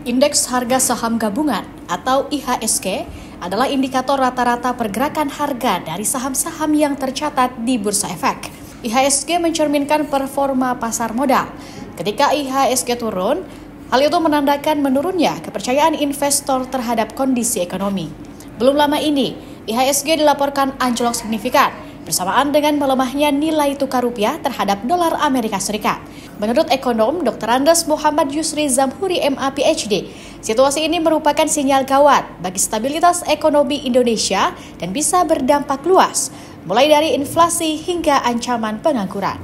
Indeks harga saham gabungan atau IHSG adalah indikator rata-rata pergerakan harga dari saham-saham yang tercatat di Bursa Efek. IHSG mencerminkan performa pasar modal. Ketika IHSG turun, hal itu menandakan menurunnya kepercayaan investor terhadap kondisi ekonomi. Belum lama ini, IHSG dilaporkan anjlok signifikan bersamaan dengan melemahnya nilai tukar rupiah terhadap dolar Amerika Serikat. Menurut ekonom Dr. Andes Muhammad Yusri Zamhuri MA PhD, situasi ini merupakan sinyal gawat bagi stabilitas ekonomi Indonesia dan bisa berdampak luas, mulai dari inflasi hingga ancaman pengangguran.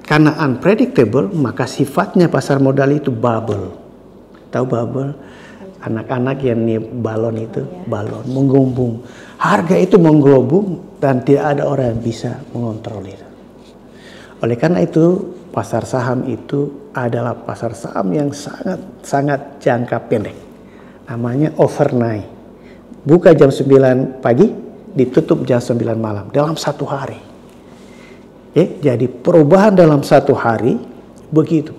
Karena unpredictable, maka sifatnya pasar modal itu bubble. Tahu bubble? Anak-anak yang nih balon itu, balon menggelembung. Harga itu menggelembung dan tidak ada orang yang bisa mengontrol itu. Oleh karena itu, pasar saham itu adalah pasar saham yang sangat jangka pendek. Namanya overnight. Buka jam 9 pagi, ditutup jam 9 malam dalam satu hari. Jadi perubahan dalam satu hari begitu.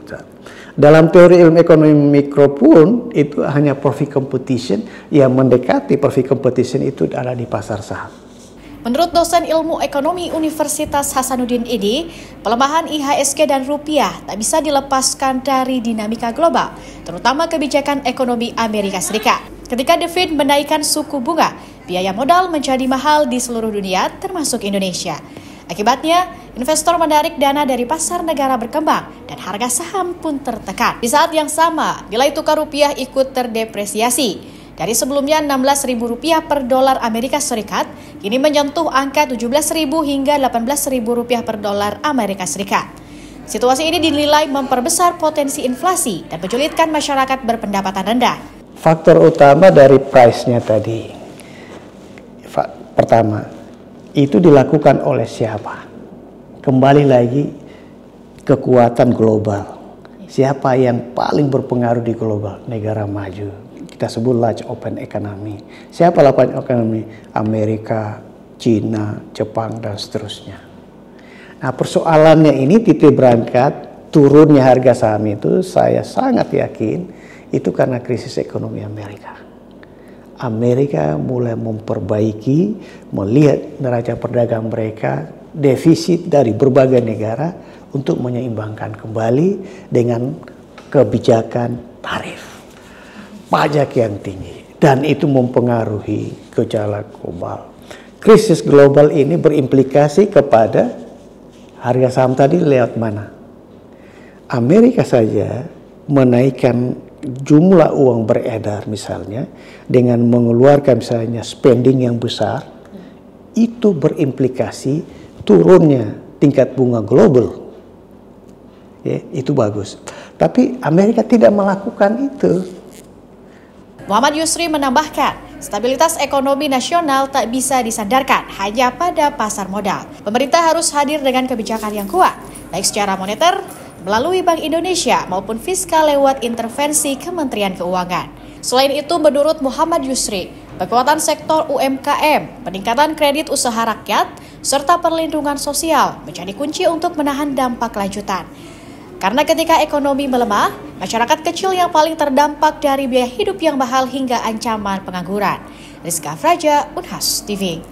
Dalam teori ilmu ekonomi mikro pun itu hanya profit competition, yang mendekati profit competition itu ada di pasar saham. Menurut dosen ilmu ekonomi Universitas Hasanuddin ini, pelemahan IHSG dan rupiah tak bisa dilepaskan dari dinamika global, terutama kebijakan ekonomi Amerika Serikat. Ketika The Fed menaikkan suku bunga, biaya modal menjadi mahal di seluruh dunia, termasuk Indonesia. Akibatnya, investor menarik dana dari pasar negara berkembang dan harga saham pun tertekan. Di saat yang sama, nilai tukar rupiah ikut terdepresiasi. Dari sebelumnya Rp16.000 per dolar Amerika Serikat, kini menyentuh angka Rp17.000 hingga Rp18.000 per dolar Amerika Serikat. Situasi ini dinilai memperbesar potensi inflasi dan menjulitkan masyarakat berpendapatan rendah. Faktor utama dari price-nya tadi, pertama, itu dilakukan oleh siapa? Kembali lagi, kekuatan global. Siapa yang paling berpengaruh di global? Negara maju. Kita sebut large open economy. Siapa large economy? Amerika, Cina, Jepang, dan seterusnya. Nah, persoalannya ini titik berangkat turunnya harga saham itu, saya sangat yakin itu karena krisis ekonomi Amerika. Amerika mulai memperbaiki, melihat neraca perdagangan mereka, defisit dari berbagai negara untuk menyeimbangkan kembali dengan kebijakan tarif. Pajak yang tinggi, dan itu mempengaruhi gejala global. Krisis global ini berimplikasi kepada harga saham tadi lewat mana? Amerika saja menaikkan jumlah uang beredar misalnya dengan mengeluarkan misalnya spending yang besar, itu berimplikasi turunnya tingkat bunga global. Itu bagus. Tapi Amerika tidak melakukan itu. Muhammad Yusri menambahkan, stabilitas ekonomi nasional tak bisa disandarkan hanya pada pasar modal. Pemerintah harus hadir dengan kebijakan yang kuat, baik secara moneter, melalui Bank Indonesia maupun fiskal lewat intervensi Kementerian Keuangan. Selain itu, menurut Muhammad Yusri, kekuatan sektor UMKM, peningkatan kredit usaha rakyat, serta perlindungan sosial menjadi kunci untuk menahan dampak lanjutan. Karena ketika ekonomi melemah, masyarakat kecil yang paling terdampak dari biaya hidup yang mahal hingga ancaman pengangguran. Rizka Fraja, Unhas TV.